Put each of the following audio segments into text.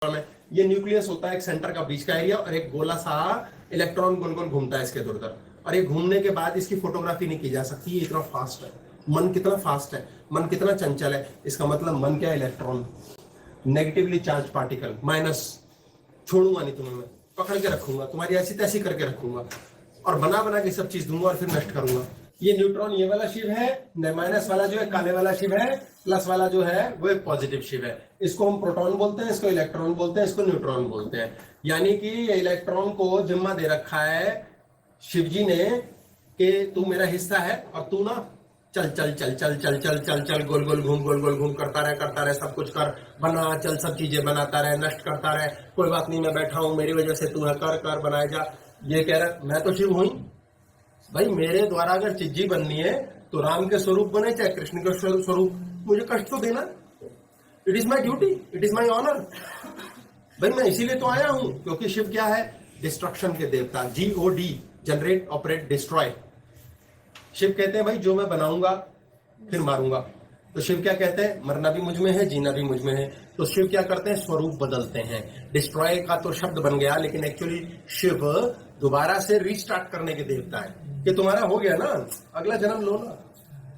है। ये न्यूक्लियस होता है एक सेंटर का बीच का एरिया और एक गोला सा इलेक्ट्रॉन गोल गोल घूमता है इसके इधर उधर। और ये घूमने के बाद इसकी फोटोग्राफी नहीं की जा सकती, ये इतना फास्ट है। मन कितना फास्ट है, मन कितना चंचल है। इसका मतलब मन क्या है, electron, negatively charge particle, minus. छोड़ूंगा नहीं तुम्हें, मैं पकड़ के रखूंगा, तुम्हारी ऐसी तैसी करके रखूंगा और बना बना के सब चीज दूंगा और फिर नष्ट करूंगा। ये न्यूट्रॉन ये वाला शिव है, माइनस वाला जो है काले वाला शिव है, प्लस वाला जो है वो एक पॉजिटिव शिव है। इसको हम प्रोटॉन बोलते हैं, इसको इलेक्ट्रॉन बोलते हैं, इसको न्यूट्रॉन बोलते हैं। यानी कि इलेक्ट्रॉन को जिम्मा दे रखा है शिव जी ने कि तू मेरा हिस्सा है और तू ना चल चल चल चल चल चल चल चल गोल गोल घूम करता रहे, सब कुछ कर, बना, चल, सब चीजें बनाता रहे, नष्ट करता रहे, कोई बात नहीं, मैं बैठा हूं, मेरी वजह से तू है, कर कर बनाए जा। ये कह रहा मैं तो शिव हूं भाई, मेरे द्वारा अगर चिज्जी बननी है तो राम के स्वरूप बने चाहे कृष्ण के स्वरूप, मुझे कष्ट तो देना। It is my duty, it is my honour. भाई मैं इसीलिए तो आया हूं क्योंकि शिव क्या है, डिस्ट्रक्शन के देवता, GOD, generate operate destroy. Shiva कहते हैं भाई जो मैं बनाऊंगा फिर मारूंगा। तो शिव क्या कहते हैं, मरना भी मुझ में है, जीना भी मुझ में है। तो शिव क्या करते हैं, स्वरूप बदलते हैं। डिस्ट्रॉय का तो शब्द बन गया, लेकिन एक्चुअली शिव दोबारा से रीस्टार्ट करने के देवता है कि तुम्हारा हो गया ना, अगला जन्म लो ना।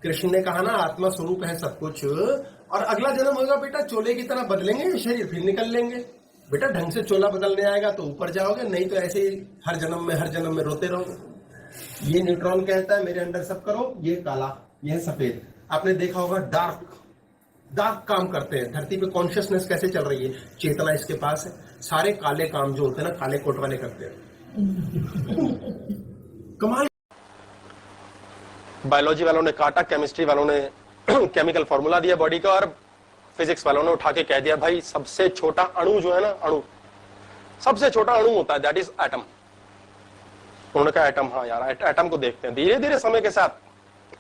कृष्ण ने कहा ना आत्मा स्वरूप है सब कुछ, और अगला जन्म होगा बेटा चोले की तरह बदलेंगे शरीर, फिर निकल लेंगे। बेटा ढंग से चोला बदलने आएगा तो ऊपर जाओगे, नहीं तो ऐसे ही हर जन्म में रोते रहोगे। ये न्यूट्रॉन कहता है मेरे अंडर सब करो, ये काला, ये है सफेद। आपने देखा होगा डार्क काम करते हैं। धरती पे कॉन्शियसनेस कैसे चल रही है, चेतना इसके पास है। सारे काले काम जो होते हैं ना, काले कोट वाले करते हैं। कमाल। बायोलॉजी वालों ने काटा, केमिस्ट्री वालों ने केमिकल फॉर्मूला दिया बॉडी का, और फिजिक्स वालों ने उठा के कह दिया भाई सबसे छोटा अणु जो है ना, अणु सबसे छोटा अणु होता है, दैट इज एटम। उन्होंने कहा एटम, हाँ यार एटम को देखते हैं। धीरे धीरे समय के साथ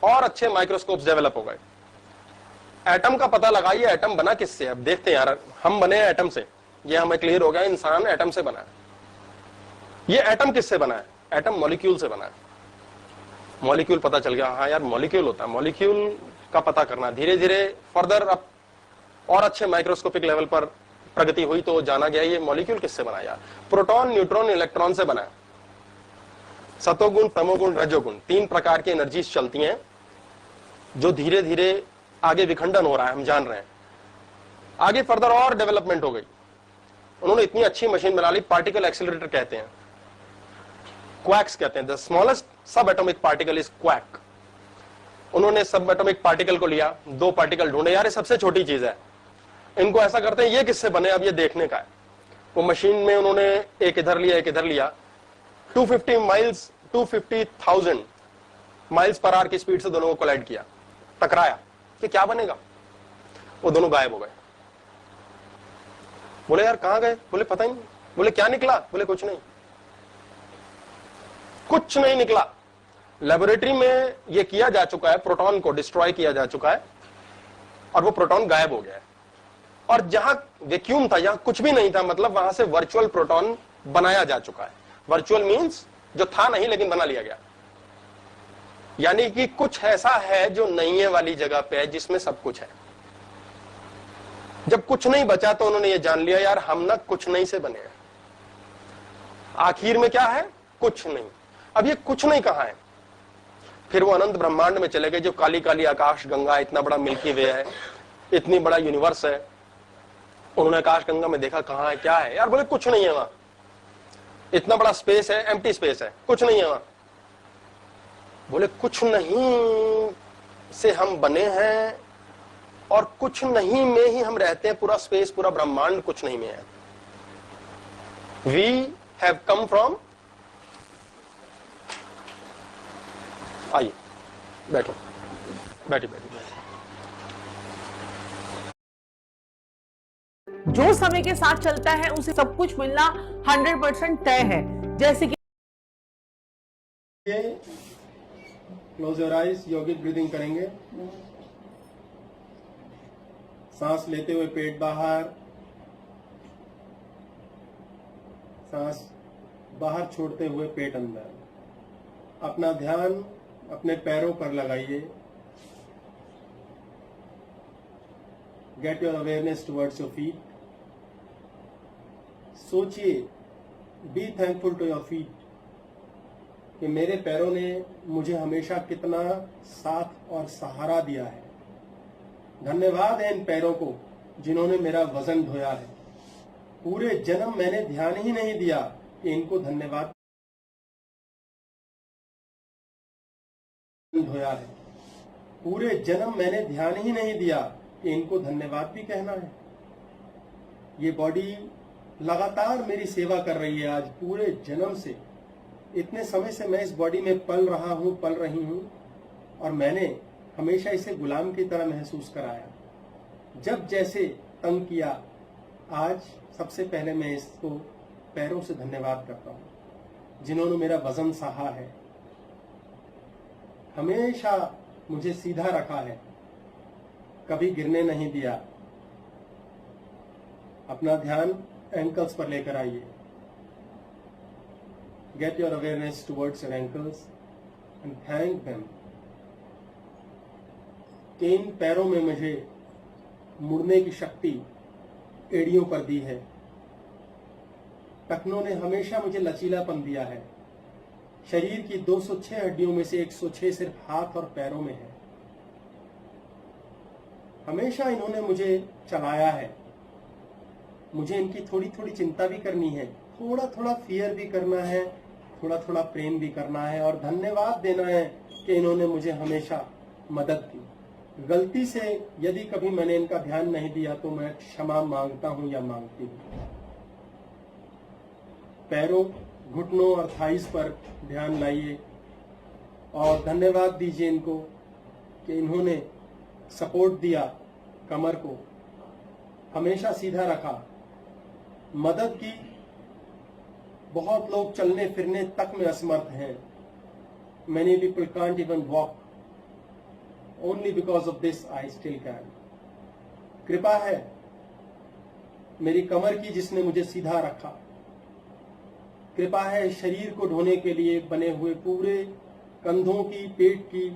और अच्छे माइक्रोस्कोप्स डेवलप हो गए। एटम का पता लगाइए, एटम बना किससे, अब देखते हैं यार, हम बने हैं एटम से, ये हमें क्लियर हो गया, इंसान एटम से बना है। ये एटम किससे बना है, एटम मॉलिक्यूल से बना है। मॉलिक्यूल पता चल गया, हाँ यार मॉलिक्यूल होता है, मॉलिक्यूल का पता करना। धीरे धीरे फर्दर अब और अच्छे माइक्रोस्कोपिक लेवल पर प्रगति हुई तो जाना गया ये मॉलिक्यूल किससे बना यार, प्रोटॉन, न्यूट्रॉन, इलेक्ट्रॉन से बना है। सतोगुण, तमोगुण, रजोगुण, 3 प्रकार की एनर्जीज चलती हैं जो धीरे धीरे आगे विखंडन हो रहा है, हम जान रहे हैं। आगे फर्दर और डेवलपमेंट हो गई। उन्होंने इतनी अच्छी मशीन बना ली, पार्टिकल एक्सीलरेटर कहते हैं, क्वैक्स कहते हैं। द स्मॉलेस्ट सब एटॉमिक पार्टिकल इज क्वैक। उन्होंने सब एटॉमिक पार्टिकल को लिया, 2 पार्टिकल ढूंढे, यार ये सबसे छोटी चीज है, इनको ऐसा करते हैं ये किससे बने, अब ये देखने का है। वो मशीन में उन्होंने एक इधर लिया, एक इधर लिया, 250,000 माइल्स पर आवर की स्पीड से दोनों को कोलाइड किया, टकराया कि क्या बनेगा, वो दोनों गायब हो गए। बोले यार कहां गए, बोले पता ही नहीं। बोले क्या निकला, बोले कुछ नहीं, कुछ नहीं निकला। लेबोरेटरी में ये किया जा चुका है, प्रोटॉन को डिस्ट्रॉय किया जा चुका है और वो प्रोटॉन गायब हो गया है। और जहां वैक्यूम था, जहां कुछ भी नहीं था, मतलब वहां से वर्चुअल प्रोटॉन बनाया जा चुका है। वर्चुअल मींस जो था नहीं लेकिन बना लिया गया। यानी कि कुछ ऐसा है जो नहीं है वाली जगह पे है, जिसमें सब कुछ है। जब कुछ नहीं बचा तो उन्होंने ये जान लिया यार हम ना कुछ नहीं से बने हैं। आखिर में क्या है, कुछ नहीं। अब ये कुछ नहीं कहां है, फिर वो अनंत ब्रह्मांड में चले गए, जो काली काली आकाश गंगा, इतना बड़ा मिल्की वे है, इतनी बड़ा यूनिवर्स है। उन्होंने आकाश गंगा में देखा कहां है, क्या है यार, बोले कुछ नहीं है वहां। इतना बड़ा स्पेस है, एम्प्टी स्पेस है, कुछ नहीं है वहां। बोले कुछ नहीं से हम बने हैं और कुछ नहीं में ही हम रहते हैं। पूरा स्पेस, पूरा ब्रह्मांड कुछ नहीं में है। वी हैव कम फ्रॉम, आइए बैठो, बैठिए। जो समय के साथ चलता है उसे सब कुछ मिलना 100% तय है। जैसे कि close your eyes, yogic breathing करेंगे। सांस लेते हुए पेट बाहर, सांस बाहर छोड़ते हुए पेट अंदर। अपना ध्यान अपने पैरों पर लगाइए। Get your awareness towards your feet. सोचिए, be thankful to your feet, कि मेरे पैरों ने मुझे हमेशा कितना साथ और सहारा दिया है। धन्यवाद है इन पैरों को जिन्होंने मेरा वजन ढोया है। पूरे जन्म मैंने ध्यान ही नहीं दिया कि इनको धन्यवाद ढोया है। पूरे जन्म मैंने ध्यान ही नहीं दिया कि इनको धन्यवाद भी कहना है। ये बॉडी लगातार मेरी सेवा कर रही है। आज पूरे जन्म से, इतने समय से मैं इस बॉडी में पल रहा हूं, पल रही हूं, और मैंने हमेशा इसे गुलाम की तरह महसूस कराया। जब जैसे तंग किया, आज सबसे पहले मैं इसको पैरों से धन्यवाद करता हूं जिन्होंने मेरा वजन सहा है, हमेशा मुझे सीधा रखा है, कभी गिरने नहीं दिया। अपना ध्यान एंकल्स पर लेकर आइए। Gate your awareness towards your ankles and thank them कि इन पैरों में मुझे मुड़ने की शक्ति एड़ियों पर दी है। टखनों ने हमेशा मुझे लचीलापन दिया है। शरीर की 206 हड्डियों में से 106 सिर्फ हाथ और पैरों में है। हमेशा इन्होंने मुझे चलाया है। मुझे इनकी थोड़ी थोड़ी चिंता भी करनी है, थोड़ा थोड़ा फियर भी करना है, थोड़ा थोड़ा प्रेम भी करना है, और धन्यवाद देना है कि इन्होंने मुझे हमेशा मदद की। गलती से यदि कभी मैंने इनका ध्यान नहीं दिया तो मैं क्षमा मांगता हूं या मांगती हूं। पैरों, घुटनों और थाइस पर ध्यान लाइए और धन्यवाद दीजिए इनको कि इन्होंने सपोर्ट दिया, कमर को हमेशा सीधा रखा, मदद की। बहुत लोग चलने फिरने तक में असमर्थ हैं। Many people can't even walk. Only because of this I still can. कृपा है मेरी कमर की जिसने मुझे सीधा रखा। कृपा है शरीर को ढोने के लिए बने हुए पूरे कंधों की, पेट की,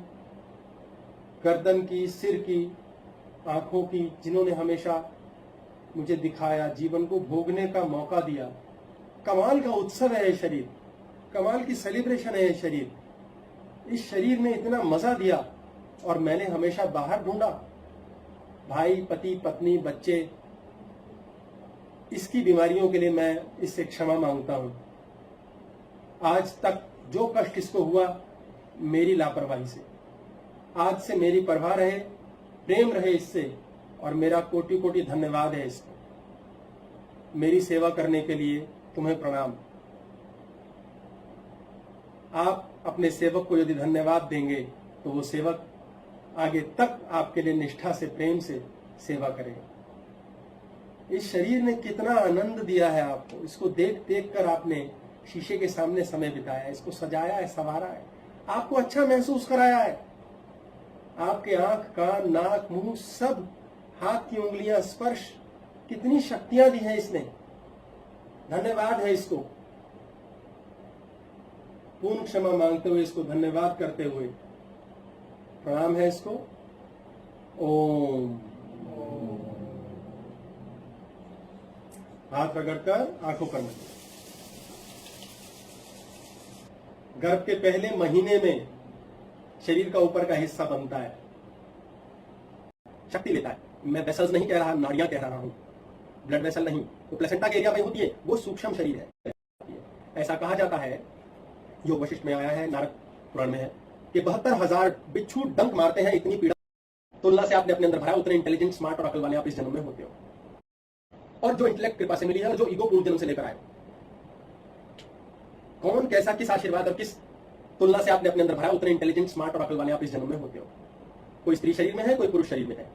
गर्दन की, सिर की, आंखों की, जिन्होंने हमेशा मुझे दिखाया, जीवन को भोगने का मौका दिया। कमाल का उत्सव है ये शरीर, कमाल की सेलिब्रेशन है ये शरीर। इस शरीर ने इतना मजा दिया और मैंने हमेशा बाहर ढूंढा। भाई, पति, पत्नी, बच्चे, इसकी बीमारियों के लिए मैं इससे क्षमा मांगता हूं। आज तक जो कष्ट इसको हुआ मेरी लापरवाही से, आज से मेरी परवाह रहे, प्रेम रहे इससे, और मेरा कोटि कोटि धन्यवाद है इसको। मेरी सेवा करने के लिए तुम्हें प्रणाम। आप अपने सेवक को यदि धन्यवाद देंगे तो वो सेवक आगे तक आपके लिए निष्ठा से, प्रेम से सेवा करेगा। इस शरीर ने कितना आनंद दिया है आपको। इसको देख देख कर आपने शीशे के सामने समय बिताया, इसको सजाया है, संवारा है, आपको अच्छा महसूस कराया है। आपके आंख, कान, नाक, मुंह, सब, हाथ की उंगलियां, स्पर्श, कितनी शक्तियां दी हैं इसने। धन्यवाद है इसको। पूर्ण क्षमा मांगते हुए, इसको धन्यवाद करते हुए प्रणाम है इसको। ओम। हाथ रगड़कर आंखों पर मत। गर्भ के पहले महीने में शरीर का ऊपर का हिस्सा बनता है, शक्ति लेता है। मैं वेसल्स नहीं कह रहा, नाड़ियां कह रहा हूं, ब्लड वेसल नहीं। तो प्लेसेंटा के एरिया में होती है, वो सूक्ष्म शरीर है। ऐसा कहा जाता है, योग वशिष्ठ में आया है, नारद पुराण में है, कि 72,000 बिच्छू डंक मारते हैं, इतनी पीड़ा तुलना से आपने अपने अंदर भरा, उतने इंटेलिजेंट, स्मार्ट और अकल वाले आप इस जन्म में होते हो। और जो इंटेलेक्ट कृपा से मिली है, और जो ईगो पूर्व जन्म से लेकर आए, कौन कैसा, किस आशीर्वाद और किस तुलना से आपने अपने अंदर भरा, उतने इंटेलिजेंट, स्मार्ट और अकल वाले आप इस जन्म में होते हो। कोई स्त्री शरीर में है, कोई पुरुष शरीर में है।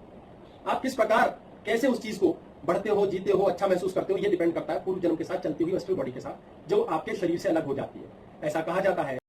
आप किस प्रकार, कैसे उस चीज को बढ़ते हो, जीते हो, अच्छा महसूस करते हो, ये डिपेंड करता है पूर्व जन्म के साथ चलती हुई अस्ट्रल बॉडी के साथ, जो आपके शरीर से अलग हो जाती है। ऐसा कहा जाता है